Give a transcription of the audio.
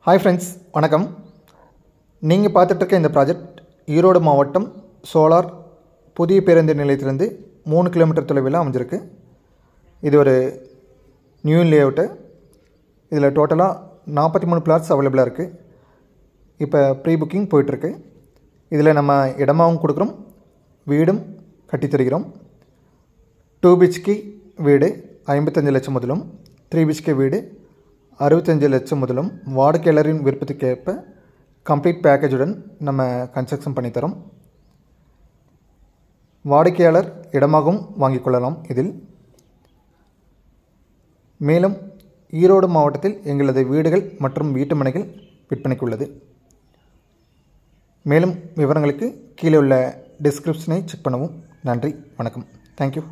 Hi friends वणक्कम நீங்கள் பார்த்துட்டு இருக்க இந்த ப்ராஜெக்ட் ஈரோடு மாவட்டம் சோலார் புதிய பேருந்து நிலையத்திலிருந்து 3 கிலோமீட்டர் தொலைவில் அமைஞ்சிருக்கு. இது ஒரு நியூ லேஅவுட். இதில் டோட்டலாக 43 பிளாட்ஸ் அவைலபிளாக இருக்குது. இப்போ ப்ரீ புக்கிங் போயிட்டுருக்கு. இதில் நம்ம இடமாவும் கொடுக்குறோம், வீடும் கட்டி தருகிறோம். 2 BHK வீடு 55 லட்சம் முதலும், 3 BHK வீடு 65 லட்சம் முதலும் வாடிக்கையாளரின் விருப்பத்துக்கேற்ப கம்ப்ளீட் பேக்கேஜுடன் நம்ம கன்ஸ்ட்ரக்ஷன் பண்ணித்தரோம். வாடிக்கையாளர் இடமாகவும் வாங்கிக் கொள்ளலாம். இதில் மேலும் ஈரோடு மாவட்டத்தில் எங்களது வீடுகள் மற்றும் வீட்டு மனைகள் விற்பனைக்கு உள்ளது. மேலும் விவரங்களுக்கு கீழே உள்ள டிஸ்கிரிப்ஷனை செக் பண்ணவும். நன்றி, வணக்கம், தேங்க்யூ.